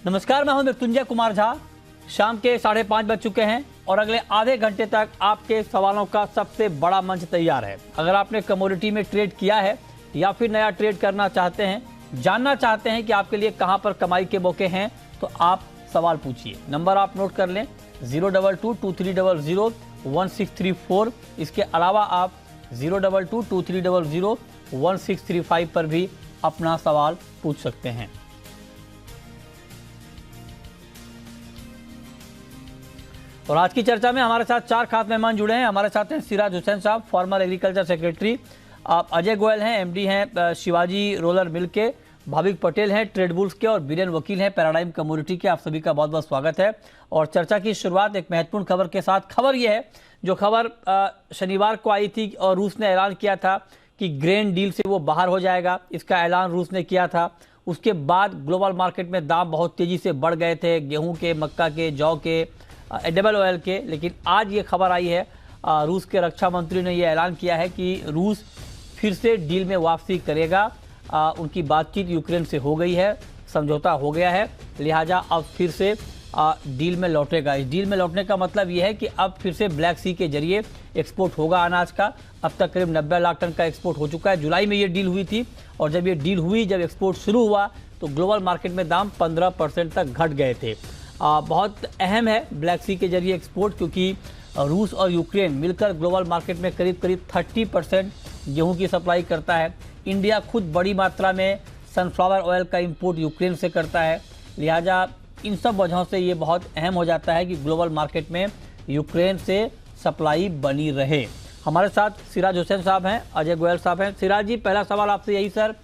नमस्कार, मैं हूं मृत्युंजय कुमार झा। शाम के 5:30 बज चुके हैं और अगले आधे घंटे तक आपके सवालों का सबसे बड़ा मंच तैयार है। अगर आपने कमोडिटी में ट्रेड किया है या फिर नया ट्रेड करना चाहते हैं, जानना चाहते हैं कि आपके लिए कहां पर कमाई के मौके हैं, तो आप सवाल पूछिए। नंबर आप नोट कर लें 02223001634। इसके अलावा आप 02223001635 पर भी अपना सवाल पूछ सकते हैं। और आज की चर्चा में हमारे साथ 4 खास मेहमान जुड़े हैं। हमारे साथ हैं सिराज हुसैन साहब, farmer agriculture secretary, Ajay Goyal हैं, एमडी हैं शिवाजी रोलर मिल के, भाविक पटेल हैं ट्रेड बुल्स के, और बीरेन वकील हैं पैराडाइम कमोडिटी के। आप सभी का बहुत बहुत स्वागत है। और चर्चा की शुरुआत एक महत्वपूर्ण खबर के साथ। खबर यह है, जो खबर शनिवार को आई थी और रूस ने ऐलान किया था कि ग्रेन डील से वो बाहर हो जाएगा। इसका ऐलान रूस ने किया था। उसके बाद ग्लोबल मार्केट में दाम बहुत तेजी से बढ़ गए थे, गेहूं के, मक्का के, जौ के, एडिबल ऑयल के। लेकिन आज ये खबर आई है, रूस के रक्षा मंत्री ने ये ऐलान किया है कि रूस फिर से डील में वापसी करेगा। उनकी बातचीत यूक्रेन से हो गई है, समझौता हो गया है, लिहाजा अब फिर से डील में लौटेगा। इस डील में लौटने का मतलब ये है कि अब फिर से ब्लैक सी के जरिए एक्सपोर्ट होगा अनाज का। अब तक करीब 90 लाख टन का एक्सपोर्ट हो चुका है। जुलाई में ये डील हुई थी और जब ये डील हुई, जब एक्सपोर्ट शुरू हुआ, तो ग्लोबल मार्केट में दाम 15% तक घट गए थे। बहुत अहम है ब्लैक सी के जरिए एक्सपोर्ट, क्योंकि रूस और यूक्रेन मिलकर ग्लोबल मार्केट में करीब 30% गेहूं की सप्लाई करता है। इंडिया खुद बड़ी मात्रा में सनफ्लावर ऑयल का इंपोर्ट यूक्रेन से करता है। लिहाजा इन सब वजहों से ये बहुत अहम हो जाता है कि ग्लोबल मार्केट में यूक्रेन से सप्लाई बनी रहे। हमारे साथ सिराज हुसैन साहब हैं, अजय गोयल साहब हैं। सिराज जी, पहला सवाल आपसे यही सर,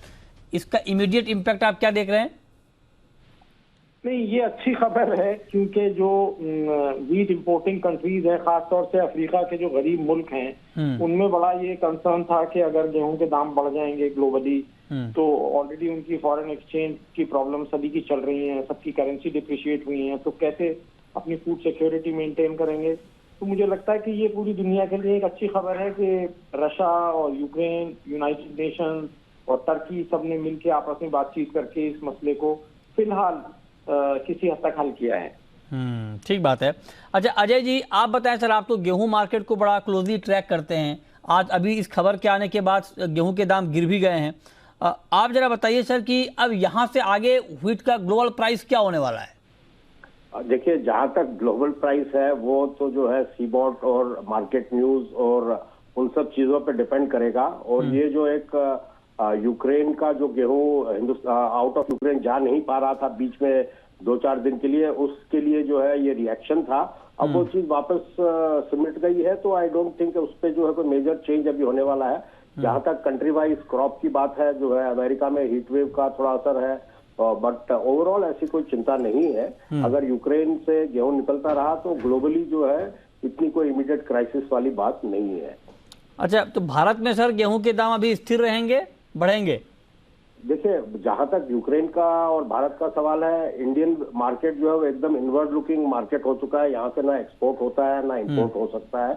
इसका इमीडिएट इम्पैक्ट आप क्या देख रहे हैं? नहीं, ये अच्छी खबर है, क्योंकि जो वीट इंपोर्टिंग कंट्रीज है, खासतौर से अफ्रीका के जो गरीब मुल्क हैं, उनमें बड़ा ये कंसर्न था कि अगर गेहूं के दाम बढ़ जाएंगे ग्लोबली, तो ऑलरेडी उनकी फॉरेन एक्सचेंज की प्रॉब्लम सभी की चल रही है, सबकी करेंसी डिप्रिशिएट हुई है, तो कैसे अपनी फूड सिक्योरिटी मेंटेन करेंगे। तो मुझे लगता है कि ये पूरी दुनिया के लिए एक अच्छी खबर है कि रशिया और यूक्रेन, यूनाइटेड नेशंस और टर्की सब ने मिलकर आपस में बातचीत करके इस मसले को फिलहाल किसी हद तक हल किया है। ठीक बात है। अच्छा अजय जी, आप बताएं सर, आप तो गेहूं मार्केट को बड़ा क्लोजली ट्रैक करते हैं। आज अभी इस खबर के आने के बाद गेहूं के दाम गिर भी गए हैं। आप जरा बताइए सर कि अब यहां से आगे व्हीट का ग्लोबल प्राइस क्या होने वाला है? देखिए, जहां तक ग्लोबल प्राइस है वो तो जो है सीबॉट और मार्केट न्यूज और उन सब चीजों पर डिपेंड करेगा। और ये जो एक यूक्रेन का जो गेहूं आउट ऑफ यूक्रेन जा नहीं पा रहा था बीच में 2-4 दिन के लिए, उसके लिए जो है ये रिएक्शन था। अब वो चीज वापस सिमट गई है, तो आई डोंट थिंक उस पर जो है कोई मेजर चेंज अभी होने वाला है। जहां तक कंट्री वाइज क्रॉप की बात है, जो है अमेरिका में हीट वेव का थोड़ा असर है, बट ओवरऑल ऐसी कोई चिंता नहीं है। अगर यूक्रेन से गेहूं निकलता रहा तो ग्लोबली जो है इतनी कोई इमीडिएट क्राइसिस वाली बात नहीं है। अच्छा, तो भारत में सर गेहूं के दाम अभी स्थिर रहेंगे, बढ़ेंगे? देखिए, जहां तक यूक्रेन का और भारत का सवाल है, इंडियन मार्केट जो है वो एकदम इनवर्ड लुकिंग मार्केट हो चुका है। यहाँ से ना एक्सपोर्ट होता है ना इंपोर्ट हो सकता है,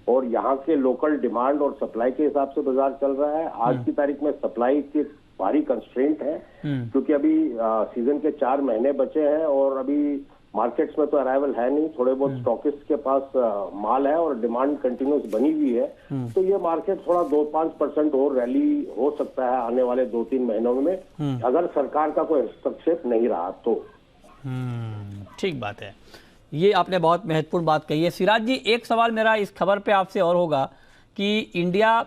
और यहाँ के लोकल डिमांड और सप्लाई के हिसाब से बाजार चल रहा है। आज की तारीख में सप्लाई की भारी कंस्ट्रेंट है, क्योंकि अभी सीजन के 4 महीने बचे हैं और अभी मार्केट्स में तो अराइवल है नहीं। थोड़े बहुत स्टॉकिस्ट के पास माल है और डिमांड कंटिन्यूस बनी हुई है। तो ये मार्केट थोड़ा 2-5% और रैली हो सकता है आने वाले 2-3 महीनों में, अगर सरकार का कोई हस्तक्षेप नहीं रहा तो। ठीक बात है, ये आपने बहुत महत्वपूर्ण बात कही है। सिराज जी, एक सवाल मेरा इस खबर पे आपसे और होगा कि इंडिया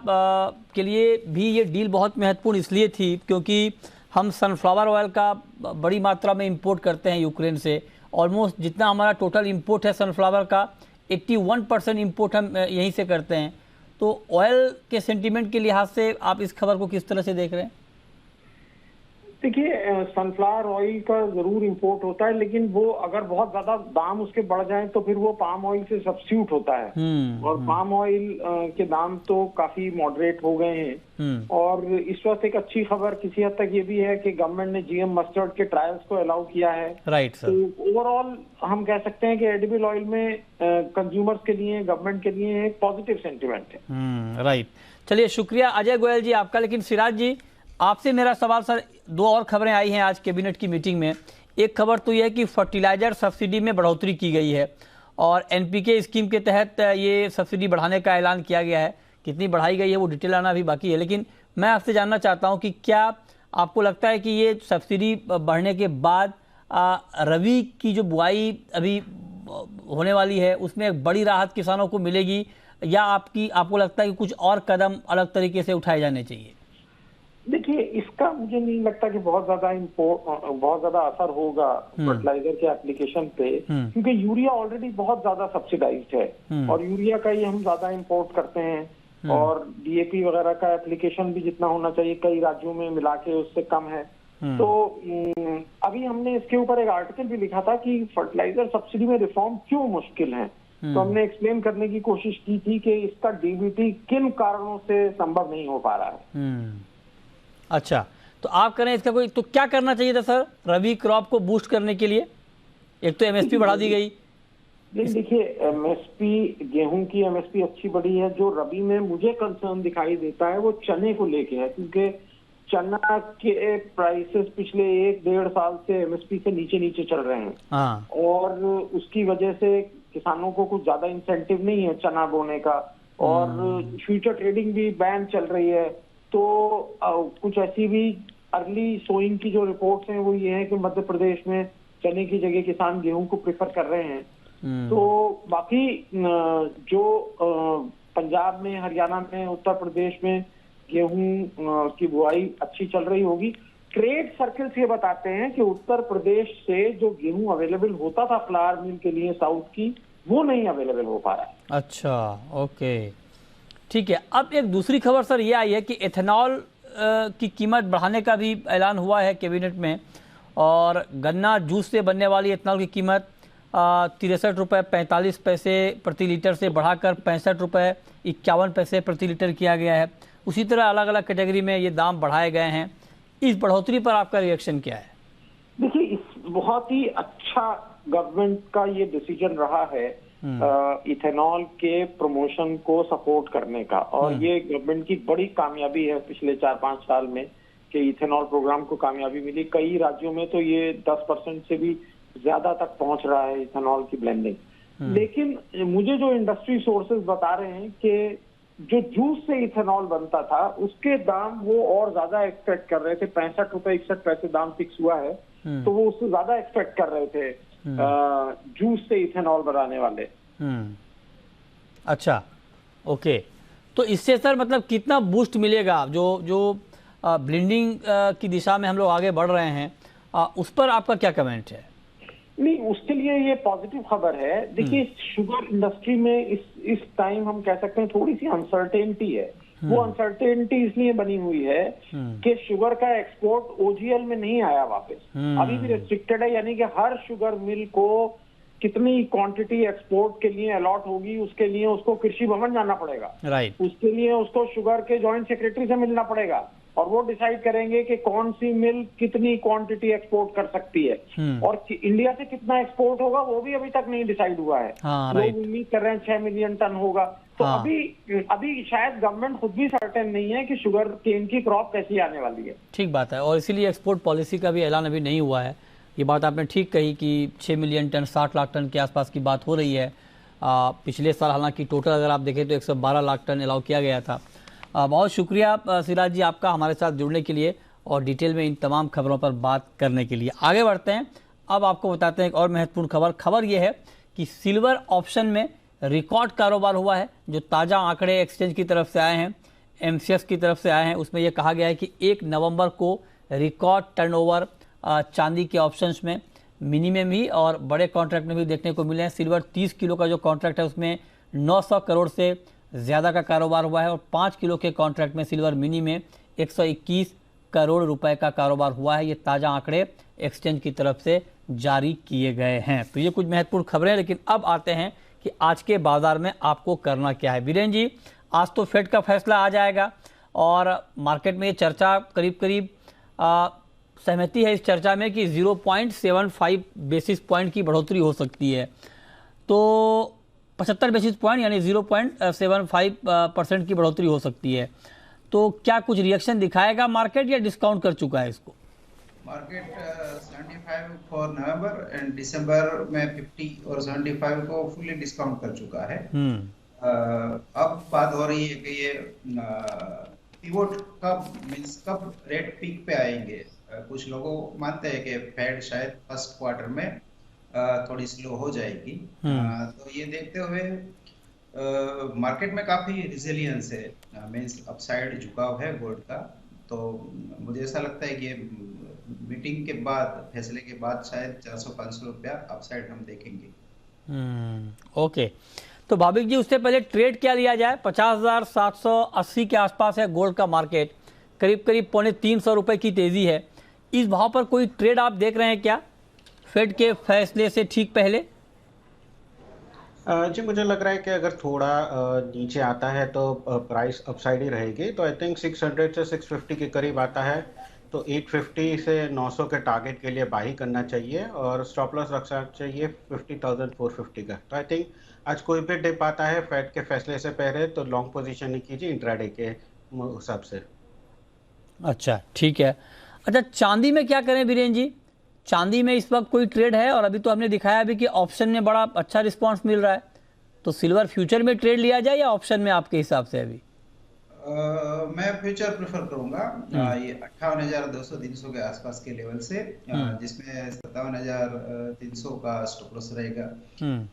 के लिए भी ये डील बहुत महत्वपूर्ण इसलिए थी क्योंकि हम सनफ्लावर ऑयल का बड़ी मात्रा में इंपोर्ट करते हैं यूक्रेन से। ऑलमोस्ट जितना हमारा टोटल इंपोर्ट है सनफ्लावर का, 81% इंपोर्ट हम यहीं से करते हैं। तो ऑयल के सेंटीमेंट के लिहाज से आप इस खबर को किस तरह से देख रहे हैं? देखिए, सनफ्लावर ऑयल का जरूर इंपोर्ट होता है, लेकिन वो अगर बहुत ज्यादा दाम उसके बढ़ जाए तो फिर वो पाम ऑयल से सब्स्टिट्यूट होता है। और पाम ऑयल के दाम तो काफी मॉडरेट हो गए हैं। और इस वक्त एक अच्छी खबर किसी हद तक ये भी है कि गवर्नमेंट ने जीएम मस्टर्ड के ट्रायल्स को अलाउ किया है। Right sir. तो ओवरऑल हम कह सकते हैं कि एडिबल ऑयल में कंज्यूमर्स के लिए, गवर्नमेंट के लिए एक पॉजिटिव सेंटिमेंट है। राइट, चलिए शुक्रिया अजय गोयल जी आपका। लेकिन सिराज जी, आपसे मेरा सवाल सर, 2 और खबरें आई हैं आज कैबिनेट की मीटिंग में। एक खबर तो यह है कि फर्टिलाइजर सब्सिडी में बढ़ोतरी की गई है और एनपीके स्कीम के तहत ये सब्सिडी बढ़ाने का ऐलान किया गया है। कितनी बढ़ाई गई है वो डिटेल आना अभी बाकी है, लेकिन मैं आपसे जानना चाहता हूं कि क्या आपको लगता है कि ये सब्सिडी बढ़ने के बाद रबी की जो बुआई अभी होने वाली है उसमें एक बड़ी राहत किसानों को मिलेगी, या आपको लगता है कि कुछ और कदम अलग तरीके से उठाए जाने चाहिए? देखिए, इसका मुझे नहीं लगता कि बहुत ज्यादा असर होगा फर्टिलाइजर के एप्लीकेशन पे, क्योंकि यूरिया ऑलरेडी बहुत ज्यादा सब्सिडाइज्ड है और यूरिया का ही हम ज्यादा इंपोर्ट करते हैं और डीएपी वगैरह का एप्लीकेशन भी जितना होना चाहिए कई राज्यों में मिला के उससे कम है। तो अभी हमने इसके ऊपर एक आर्टिकल भी लिखा था कि फर्टिलाइजर सब्सिडी में रिफॉर्म क्यों मुश्किल है। तो हमने एक्सप्लेन करने की कोशिश की थी कि इसका डीबीटी किन कारणों से संभव नहीं हो पा रहा है। अच्छा, तो आप करें इसका कोई, तो क्या करना चाहिए था सर रबी क्रॉप को बूस्ट करने के लिए? एक तो एमएसपी बढ़ा दी गई। देखिए, एमएसपी, गेहूं की एमएसपी अच्छी बढ़ी है। जो रबी में मुझे कंसर्न दिखाई देता है वो चने को लेके है, क्योंकि चना के प्राइसेस पिछले 1-1.5 साल से एमएसपी से नीचे चल रहे हैं। हाँ। और उसकी वजह से किसानों को कुछ ज्यादा इंसेंटिव नहीं है चना बोने का, और फ्यूचर ट्रेडिंग भी बैन चल रही है। तो कुछ ऐसी भी अर्ली सोइंग की जो रिपोर्ट्स हैं वो ये है कि मध्य प्रदेश में चने की जगह किसान गेहूं को प्रेफर कर रहे हैं। तो बाकी जो पंजाब में, हरियाणा में, उत्तर प्रदेश में गेहूं की बुआई अच्छी चल रही होगी। ट्रेड सर्कल्स ये बताते हैं कि उत्तर प्रदेश से जो गेहूं अवेलेबल होता था फ्लावर मिल के लिए साउथ की, वो नहीं अवेलेबल हो पा रहा है। अच्छा, ओके, ठीक है। अब एक दूसरी खबर सर ये आई है कि एथेनॉल की कीमत बढ़ाने का भी ऐलान हुआ है कैबिनेट में, और गन्ना जूस से बनने वाली एथेनॉल की कीमत 63 रुपये 45 पैसे प्रति लीटर से बढ़ाकर 65 रुपये 51 पैसे प्रति लीटर किया गया है। उसी तरह अलग अलग कैटेगरी में ये दाम बढ़ाए गए हैं। इस बढ़ोतरी पर आपका रिएक्शन क्या है? देखिए, इस बहुत ही अच्छा गवर्नमेंट का ये डिसीजन रहा है इथेनॉल के प्रमोशन को सपोर्ट करने का, और ये गवर्नमेंट की बड़ी कामयाबी है पिछले 4-5 साल में कि इथेनॉल प्रोग्राम को कामयाबी मिली। कई राज्यों में तो ये 10% से भी ज्यादा तक पहुंच रहा है इथेनॉल की ब्लेंडिंग। लेकिन मुझे जो इंडस्ट्री सोर्सेज बता रहे हैं कि जो जूस से इथेनॉल बनता था उसके दाम वो और ज्यादा एक्सपेक्ट कर रहे थे। 65 रुपए 61 पैसे दाम फिक्स हुआ है, तो वो उससे ज्यादा एक्सपेक्ट कर रहे थे जूस से इथेनॉल बनाने वाले। अच्छा, ओके, तो इससे सर मतलब कितना बूस्ट मिलेगा? जो ब्लेंडिंग की दिशा में हम लोग आगे बढ़ रहे हैं, उस पर आपका क्या कमेंट है? नहीं, उसके लिए ये पॉजिटिव खबर है। देखिए, शुगर इंडस्ट्री में इस टाइम हम कह सकते हैं थोड़ी सी अनसर्टेनिटी है। वो अनसर्टेनिटी इसलिए बनी हुई है कि शुगर का एक्सपोर्ट ओजीएल में नहीं आया वापस, अभी भी रेस्ट्रिक्टेड है। यानी कि हर शुगर मिल को कितनी क्वांटिटी एक्सपोर्ट के लिए अलॉट होगी, उसके लिए उसको कृषि भवन जाना पड़ेगा। राइट। उसके लिए उसको शुगर के जॉइंट सेक्रेटरी से मिलना पड़ेगा, और वो डिसाइड करेंगे कि कौन सी मिल कितनी क्वांटिटी एक्सपोर्ट कर सकती है। और इंडिया से कितना एक्सपोर्ट होगा वो भी अभी तक नहीं डिसाइड हुआ है। लोग उम्मीद कर रहे हैं 6 मिलियन टन होगा। तो अभी शायद गवर्नमेंट खुद भी सर्टेन नहीं है कि शुगर केन की क्रॉप कैसी आने वाली है। ठीक बात है, और इसीलिए एक्सपोर्ट पॉलिसी का भी ऐलान अभी नहीं हुआ है। ये बात आपने ठीक कही कि 6 मिलियन टन 60 लाख टन के आसपास की बात हो रही है। पिछले साल हालांकि टोटल अगर आप देखें तो 112 लाख टन अलाउ किया गया था। बहुत शुक्रिया सिराज जी आपका हमारे साथ जुड़ने के लिए और डिटेल में इन तमाम खबरों पर बात करने के लिए। आगे बढ़ते हैं, अब आपको बताते हैं एक और महत्वपूर्ण खबर यह है कि सिल्वर ऑप्शन में रिकॉर्ड कारोबार हुआ है। जो ताज़ा आंकड़े एक्सचेंज की तरफ से आए हैं, एमसीएक्स की तरफ से आए हैं, उसमें यह कहा गया है कि 1 नवंबर को रिकॉर्ड टर्नओवर चांदी के ऑप्शंस में मिनिमम ही और बड़े कॉन्ट्रैक्ट में भी देखने को मिले हैं। सिल्वर 30 किलो का जो कॉन्ट्रैक्ट है उसमें 900 करोड़ से ज़्यादा का कारोबार हुआ है, और 5 किलो के कॉन्ट्रैक्ट में सिल्वर मिनी में 121 करोड़ रुपए का कारोबार हुआ है। ये ताज़ा आंकड़े एक्सचेंज की तरफ से जारी किए गए हैं। तो ये कुछ महत्वपूर्ण खबरें, लेकिन अब आते हैं कि आज के बाजार में आपको करना क्या है। वीरेंद्र जी, आज तो फेड का फैसला आ जाएगा और मार्केट में ये चर्चा करीब सहमति है इस चर्चा में कि 0.75 बेसिस पॉइंट की बढ़ोतरी हो सकती है। तो 75 बेसिस पॉइंट यानी 0.75% की बढ़ोतरी हो सकती है। तो क्या कुछ रिएक्शन दिखाएगा मार्केट या डिस्काउंट कर चुका है इसको? मार्केट 75 फॉर नवंबर एंड दिसंबर में 50 और 75 को फुली डिस्काउंट कर चुका है। अब बात हो रही है कि ये पिवोट कब मींस कब रेट पीक पे आएंगे। कुछ लोगों मानते हैं कि फेड शायद फर्स्ट क्वार्टर में थोड़ी स्लो हो जाएगी। तो ये देखते हुए मार्केट में काफी रिजिलियंस है, मींस अपसाइड झुकाव है गोल्ड का। तो मुझे ऐसा लगता है कि मीटिंग के बाद, फैसले के बाद शायद 400-500 रुपया अपसाइड हम देखेंगे। ओके, तो भाविक जी उससे पहले ट्रेड क्या लिया जाए? 50,780 के आसपास है गोल्ड का मार्केट, करीब करीब 250 रुपए की तेजी है। इस भाव पर कोई ट्रेड आप देख रहे हैं क्या फेड के फैसले से ठीक पहले? जी मुझे लग रहा है कि अगर थोड़ा नीचे आता है तो प्राइस अपसाइड ही रहेगी। तो आई थिंक 600 से 650 के करीब आता है तो 850 से 900 के टारगेट के लिए बाई करना चाहिए और स्टॉप लॉस रखना चाहिए 50,450 का। तो आई थिंक आज कोई भी डिप आता है फेड के फैसले से पहले तो लॉन्ग पोजीशन ही कीजिए इंट्राडे के हिसाब से। अच्छा ठीक है। अच्छा, चांदी में क्या करें बीरेन जी? चांदी में इस वक्त कोई ट्रेड है? और अभी तो हमने दिखाया भी कि ऑप्शन में बड़ा अच्छा रिस्पांस मिल रहा है, तो सिल्वर फ्यूचर में ट्रेड लिया जाए या ऑप्शन में आपके हिसाब से? अभी मैं फ्यूचर प्रेफर करूंगा। ये 58,200-300 के आसपास के लेवल से, जिसमें 57,300 का स्टॉप लॉस रहेगा।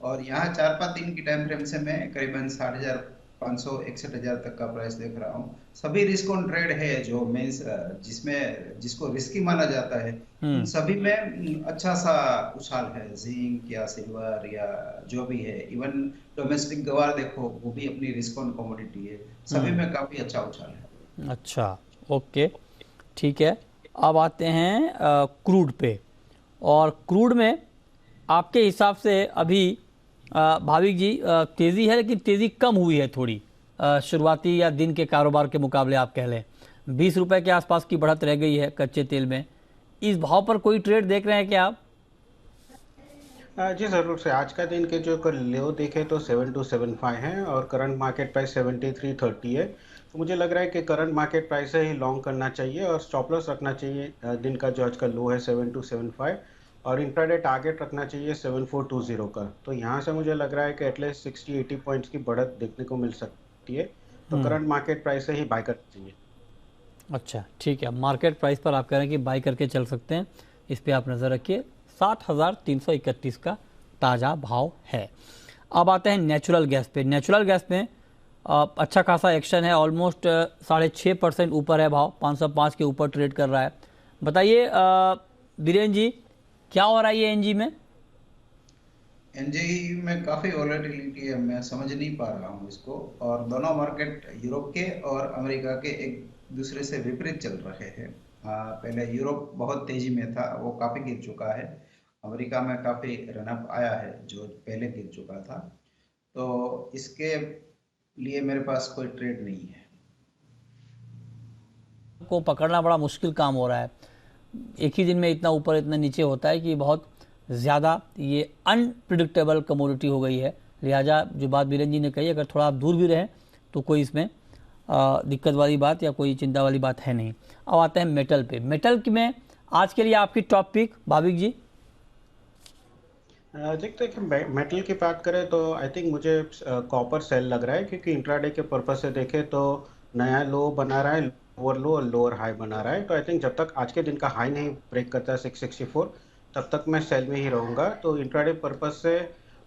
और यहाँ 4-5 दिन की टाइम फ्रेम से मैं करीबन 60,500 61,000 तक का प्राइस देख रहा हूँ। सभी रिस्क ऑन ट्रेड है जो मीन्स जिसमें जिसको रिस्की माना जाता है, सभी में अच्छा सा उछाल है। जिंक या सिल्वर या जो भी है, इवन डोमेस्टिक गवार देखो वो भी अपनी रिस्क ऑन कमोडिटी है, सभी में काफी अच्छा उछाल है। अच्छा ओके ठीक है। अब आते हैं क्रूड पे, और क्रूड में आपके हिसाब से अभी भाविक जी तेज़ी है, लेकिन तेज़ी कम हुई है थोड़ी शुरुआती या दिन के कारोबार के मुकाबले। आप कह लें 20 रुपए के आसपास की बढ़त रह गई है कच्चे तेल में। इस भाव पर कोई ट्रेड देख रहे हैं क्या आप? जी ज़रूर से। आज का दिन के जो लो देखे तो 7275 है और करंट मार्केट प्राइस 7330 है। तो मुझे लग रहा है कि करंट मार्केट प्राइस से ही लॉन्ग करना चाहिए और स्टॉप लॉस रखना चाहिए। दिन का जो आज का लो है 7275 और इंट्राडे टारगेट रखना चाहिए 7420 का। तो यहाँ से मुझे लग रहा है कि एटलीस्ट 60-80 पॉइंट्स की बढ़त देखने को मिल सकती है। तो करंट मार्केट प्राइस से ही बाय करना चाहिए। अच्छा ठीक है, मार्केट प्राइस पर आप कह रहे हैं कि बाई करके चल सकते हैं, इस पर आप नज़र रखिए। 60,331 का ताज़ा भाव है। अब आते हैं नेचुरल गैस पे। नेचुरल गैस में अच्छा खासा एक्शन है, ऑलमोस्ट 6.5% ऊपर है भाव, 505 के ऊपर ट्रेड कर रहा है। बताइए बीरेन जी क्या हो रहा है ये एनजी में? एनजी में काफी वॉलेटिलिटी है, मैं समझ नहीं पा रहा हूँ इसको। और दोनों मार्केट यूरोप के और अमेरिका के एक दूसरे से विपरीत चल रहे हैं। पहले यूरोप बहुत तेजी में था, वो काफी गिर चुका है। अमेरिका में काफी रनअप आया है जो पहले गिर चुका था। तो इसके लिए मेरे पास कोई ट्रेड नहीं है। को पकड़ना बड़ा मुश्किल काम हो रहा है। एक ही दिन में इतना ऊपर इतना नीचे होता है कि बहुत ज़्यादा ये अनप्रिडिक्टेबल कमोडिटी हो गई है। लिहाजा जो बात बीरेन जी ने कही, अगर थोड़ा आप दूर भी रहें तो कोई इसमें दिक्कत वाली बात या कोई चिंता वाली बात है नहीं। अब आते हैं मेटल पे। मेटल में आज के लिए आपकी टॉप पिक भाविक जी? देखिए मेटल की बात करें तो आई थिंक मुझे कॉपर सेल लग रहा है, क्योंकि इंट्राडे के पर्पस से देखें तो नया लो बना रहा है, लोअर लो और लोअर हाई बना रहा है। तो आई थिंक जब तक आज के दिन का हाई नहीं ब्रेक करता है 664, तब तक मैं सेल में ही रहूंगा। तो इंट्राडे पर्पस से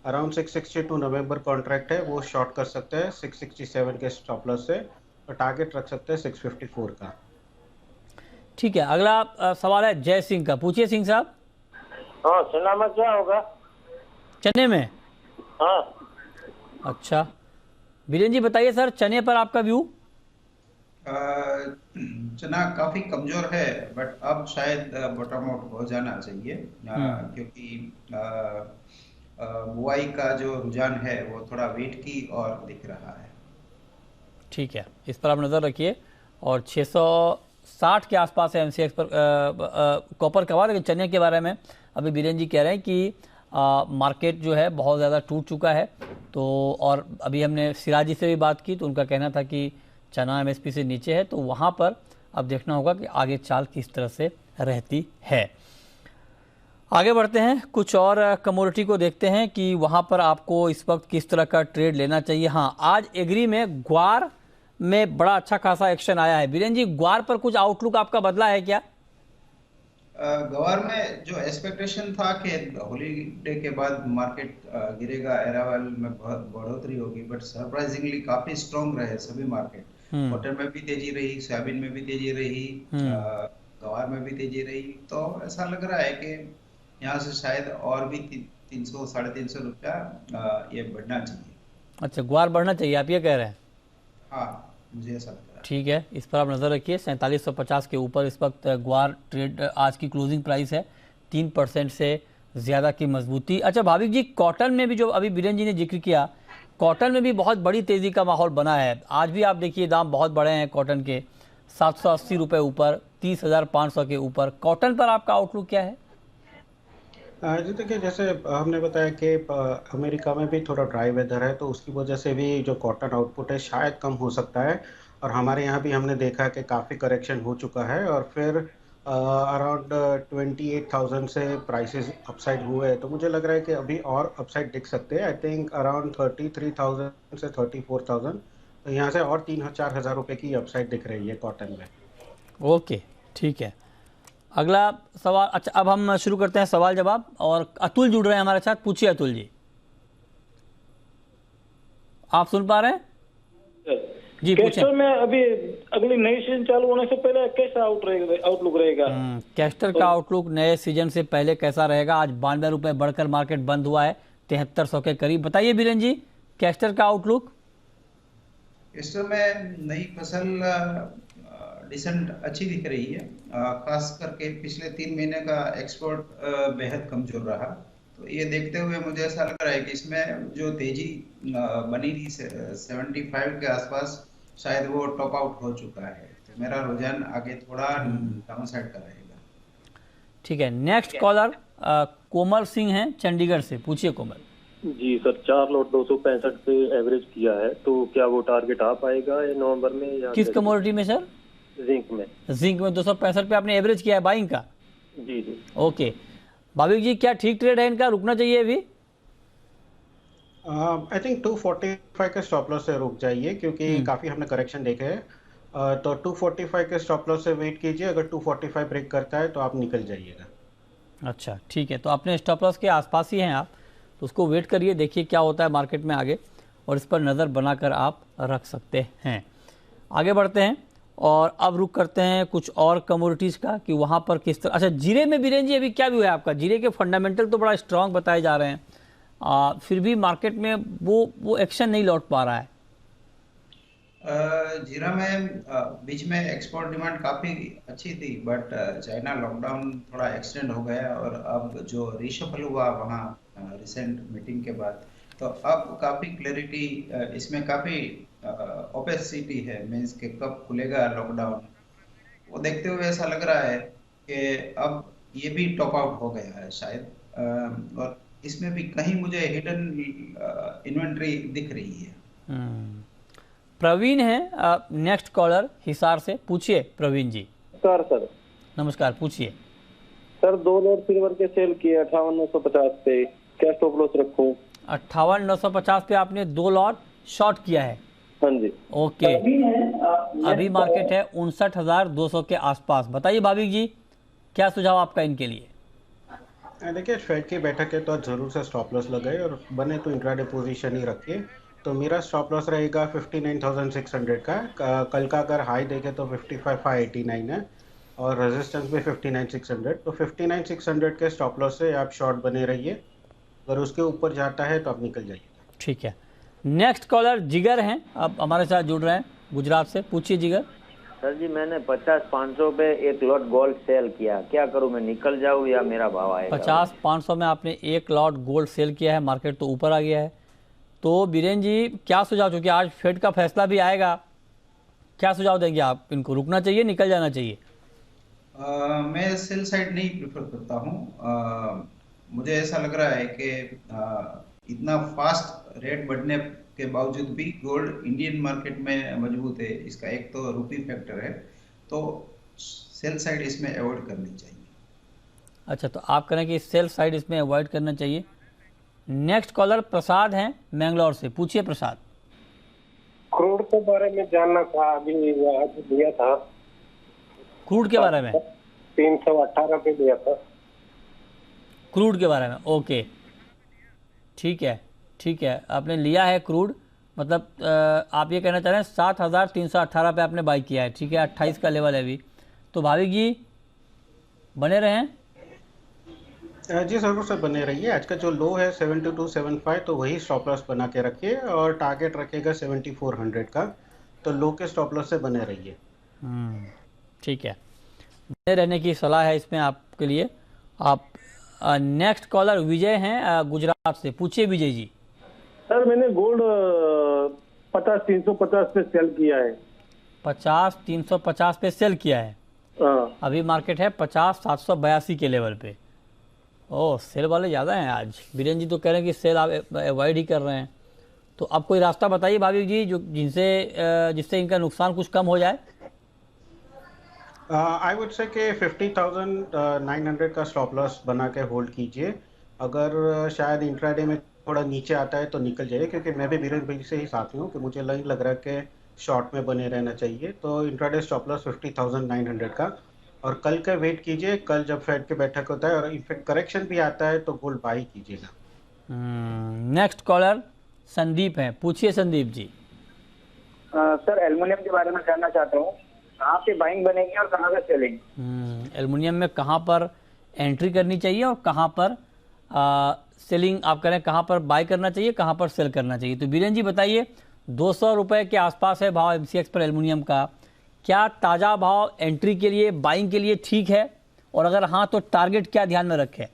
अराउंड 662 नवंबर कॉन्ट्रैक्ट है, वो शॉर्ट कर सकते हैं 667 के स्टॉप लॉस से, और टारगेट रख सकते हैं 654 का। ठीक है, अगला सवाल है जय सिंह का। पूछिए सिंह साहब। हाँ, चना में क्या होगा? चने में? हाँ। अच्छा बीरेन जी बताइए सर, चने पर आपका व्यू? चना काफी कमजोर है, बट अब शायद बॉटम आउट हो जाना चाहिए, क्योंकि बुआई का जो रुझान है वो थोड़ा वेट की और दिख रहा है। ठीक है, इस पर आप नज़र रखिए। और 660 के आसपास है एमसीएक्स पर कॉपर का। लेकिन चने के बारे में अभी बीरेन जी कह रहे हैं कि मार्केट जो है बहुत ज़्यादा टूट चुका है। तो और अभी हमने सिराजी से भी बात की तो उनका कहना था कि चना एमएसपी से नीचे है, तो वहाँ पर अब देखना होगा कि आगे चाल किस तरह से रहती है। आगे बढ़ते हैं, कुछ और कमोडिटी को देखते हैं कि वहाँ पर आपको इस वक्त किस तरह का ट्रेड लेना चाहिए। हाँ, आज एग्री में ग्वार में बड़ा अच्छा खासा एक्शन आया है। बीरेन जी, ग्वार पर कुछ आउटलुक आपका बदला है क्या? ग्वार में जो एक्सपेक्टेशन था कि हॉलीडे के बाद मार्केट गिरेगा, अराइवल में बहुत बढ़ोतरी होगी, बट सरप्राइजिंगली काफी स्ट्रॉन्ग रहे सभी मार्केट। कॉटन में भी तेजी रही, सोयाबीन में भी तेजी रही, ग्वार में भी तेजी रही। तो ऐसा लग रहा है कि यहाँ से शायद और भी 300 350 रुपया ये बढ़ना चाहिए। अच्छा, ग्वार बढ़ना चाहिए आप ये कह रहे हैं? हाँ, मुझे ऐसा लगता है। ठीक है, इस पर आप नज़र रखिए। 4750 के ऊपर इस वक्त ग्वार ट्रेड, आज की क्लोजिंग प्राइस है 3% से ज़्यादा की मजबूती। अच्छा भाविक जी, कॉटन में भी जो अभी बीरेन जी ने जिक्र किया, कॉटन में भी बहुत बड़ी तेज़ी का माहौल बना है। आज भी आप देखिए दाम बहुत बड़े हैं कॉटन के, 780 रुपये ऊपर, 30,500 के ऊपर। कॉटन पर आपका आउटलुक क्या है? जी देखिए, जैसे हमने बताया कि अमेरिका में भी थोड़ा ड्राई वेदर है, तो उसकी वजह से भी जो कॉटन आउटपुट है शायद कम हो सकता है। और हमारे यहाँ भी हमने देखा कि काफ़ी करेक्शन हो चुका है और फिर अराउंड 28,000 से प्राइसेस अपसाइड हुए हैं। तो मुझे लग रहा है कि अभी और अपसाइड दिख सकते हैं। आई थिंक अराउंड 33,000 से 34,000, तो यहाँ से और 3-4 हज़ार रुपये की अपसाइड दिख रही है कॉटन में। ओके, ठीक है। अगला सवाल, अच्छा अब हम शुरू करते हैं सवाल जवाब, और अतुल जुड़ रहे हैं हमारे साथ। पूछिए अतुल जी, आप सुन पा रहे हैं जी? कैस्टर में अभी अगली नई सीजन चालू होने से पहले कैसा आउटलुक रहेगा? कैस्टर का आउटलुक नए सीजन से पहले कैसा रहेगा? आज 92 रुपये बढ़कर मार्केट बंद हुआ है 7300 के करीब। बताइए बीरेन जी, कैस्टर का आउटलुक। इस समय नई फसल डिसेंट अच्छी दिख रही है, खास करके पिछले 3 महीने का एक्सपोर्ट बेहद कमजोर रहा। तो ये देखते हुए मुझे ऐसा लग रहा है कि इसमें जो तेजी बनी थी 75 के आसपास, शायद वो टॉप आउट हो चुका है। तो मेरा रुझान आगे थोड़ा डाउन साइड का रहेगा। ठीक है, नेक्स्ट कॉलर कोमल सिंह हैं चंडीगढ़ से। पूछिए कोमल जी सर, 4 लॉट 265 पे एवरेज किया है, तो क्या वो टारगेट आ पाएगा नवंबर में? या किस कमोडिटी में सर? जिंक में। जिंक में 265 पे आपने एवरेज किया है बाइंग का? जी जी। ओके भाविक जी, क्या ठीक ट्रेड है इनका, रुकना चाहिए अभी? आई थिंक 245 के स्टॉप लॉस से रुक जाइए, क्योंकि काफ़ी हमने करेक्शन देखे हैं। तो 245 के स्टॉप लॉस से वेट कीजिए। अगर 245 ब्रेक करता है तो आप निकल जाइएगा। अच्छा ठीक है, तो अपने स्टॉप लॉस के आसपास ही हैं आप, तो उसको वेट करिए, देखिए क्या होता है मार्केट में आगे, और इस पर नज़र बनाकर आप रख सकते हैं। आगे बढ़ते हैं और अब रुक करते हैं कुछ और कमोडिटीज़ का कि वहाँ पर किस तरह। अच्छा, जीरे में बीरेन जी अभी क्या व्यू है आपका? जीरे के फंडामेंटल तो बड़ा स्ट्रांग बताए जा रहे हैं, फिर भी मार्केट में वो एक्शन नहीं लौट पा रहा है। जीरा में बीच में एक्सपोर्ट डिमांड काफी अच्छी थी, बट चाइना लॉकडाउन थोड़ा एक्सटेंड हो गया, और अब जो रीशफल हुआ वहाँ रिसेंट मीटिंग के बाद, तो अब काफी क्लैरिटी, इसमें काफी ओपेसिटी है, मींस के कब खुलेगा लॉकडाउन, वो देखते हुए ऐसा लग रहा है कि अब ये भी टॉप आउट हो गया है शायद। और इसमें भी कहीं मुझे हिडन इन्वेंट्री दिख रही है। प्रवीण है नेक्स्ट कॉलर हिसार से। पूछिए प्रवीण जी। नमस्कार सर। नमस्कार, पूछिए सर। 2 लॉट सिल्वर के सेल किए 58,950 पे, क्या स्टॉप लॉस रखूं? 58,950 पे आपने 2 लॉट शॉर्ट किया है? हाँ जी। ओके, अभी मार्केट है 59,200 के आसपास। बताइए भाविक जी, क्या सुझाव आपका इनके लिए? देखिए, फेड की बैठक है तो ज़रूर से स्टॉप लॉस लगाए, और बने तो इंट्राडे पोजीशन ही रखिए। तो मेरा स्टॉप लॉस रहेगा 59,600 का। कल का अगर हाई देखे तो 55,589 है, और रेजिस्टेंस भी 59,600। तो 59,600 के स्टॉप लॉस से आप शॉर्ट बने रहिए, अगर उसके ऊपर जाता है तो आप निकल जाइए। ठीक है, नेक्स्ट कॉलर जिगर हैं, अब हमारे साथ जुड़ रहे हैं गुजरात से। पूछिए जिगर। सर जी, मैंने 50-500 पे 1 लॉट गोल्ड सेल किया, क्या करूं, मैं निकल जाऊं या मेरा भाव आएगा? 50-500 में आपने 1 लॉट गोल्ड सेल किया है, मार्केट तो ऊपर आ गया है। तो बीरेन जी क्या सुझाव, चूँकि आज फेड का फैसला भी आएगा, क्या सुझाव देंगे आप? इनको रुकना चाहिए, निकल जाना चाहिए? मैं सेल साइड नहीं प्रेफर करता हूँ। मुझे ऐसा लग रहा है कि इतना फास्ट रेट बढ़ने के बावजूद भी गोल्ड इंडियन मार्केट में मजबूत है। इसका एक तो रुपी फैक्टर है, तो सेल साइड इसमें अवॉइड करनी चाहिए। अच्छा, तो आप करें कि सेल साइड इसमें अवॉइड करना चाहिए। नेक्स्ट कॉलर प्रसाद हैं मैंगलोर से, पूछिए प्रसाद। क्रूड के बारे में जानना था, अभी आज लिया था। क्रूड के बारे में 318 पे लिया था। क्रूड के बारे में, ओके, ठीक है, ठीक है, आपने लिया है क्रूड, मतलब आप ये कहना चाह रहे हैं 7,318 पे आपने बाई किया है, ठीक है, 28 का लेवल है अभी। तो भाविक जी बने रहें। जी जरूर से बने रहिए। आज का जो लो है 7275, तो वही स्टॉप लॉस बना के रखिए और टारगेट रखिएगा 7400 का, तो लो के स्टॉप लॉस से बने रहिए। ठीक है, बने रहने की सलाह है इसमें आपके लिए। आप नेक्स्ट कॉलर विजय हैं गुजरात से, पूछिए विजय जी। सर मैंने गोल्ड 50-350 पे सेल किया है। 50-350 पे सेल किया है। अभी मार्केट है 50-782 के लेवल पे। ओह, सेल वाले ज़्यादा हैं आज। बीरेन जी तो कह रहे हैं कि सेल आप अवॉइड ही कर रहे हैं, तो अब कोई रास्ता बताइए भाविक जी जो जिससे इनका नुकसान कुछ कम हो जाए। आई वुड से कि 50,900 का स्टॉप लॉस बना के होल्ड कीजिए। अगर शायद इंट्राडे में थोड़ा नीचे आता है तो निकल जाइए, क्योंकि मैं भी बीरेन भाई से ही साथ हूँ कि मुझे लग रहा है कि शॉर्ट में बने रहना चाहिए। तो इंट्राडे स्टॉप लॉस 50,900 का, और कल का वेट कीजिए। कल जब फेड के बैठक होता है और इनफैक्ट करेक्शन भी आता है तो गोल्ड बाई कीजिएगा। नेक्स्ट कॉलर संदीप हैं, पूछिए संदीप जी। सर एल्युमिनियम के बारे में जानना चाहता हूँ, कहाँ पे बाइंग बनेगी और कहाँ पे सेलिंग? एल्युमिनियम में कहाँ पर एंट्री करनी चाहिए और कहाँ पर सेलिंग आप करें, कहाँ पर बाय करना चाहिए, कहाँ पर सेल करना चाहिए। तो बीरेन जी बताइए, 200 रुपये के आसपास है भाव MCX पर एल्युमिनियम का, क्या ताज़ा भाव एंट्री के लिए, बाइंग के लिए ठीक है, और अगर हाँ तो टारगेट क्या ध्यान में रखें?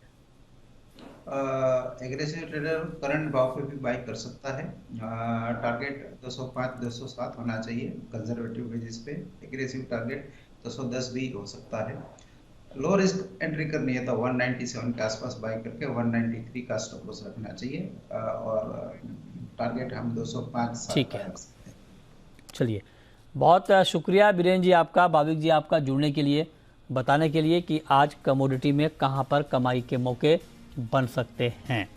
एग्रेसिव ट्रेडर करंट भाव पे भी बाई कर सकता है। टारगेट 205-207 होना चाहिए कंजर्वेटिव बेसिस पे। एग्रेसिव टारगेट 210 भी हो सकता है। लो रिस्क एंट्री करनी है तो 197 के आसपास बाई करके 193 का स्टॉप लॉस रखना चाहिए, और टारगेट हम 205 ठीक है। चलिए, बहुत शुक्रिया बीरेन जी आपका, भाविक जी आपका जुड़ने के लिए, बताने के लिए कि आज कमोडिटी में कहां पर कमाई के मौके बन सकते हैं।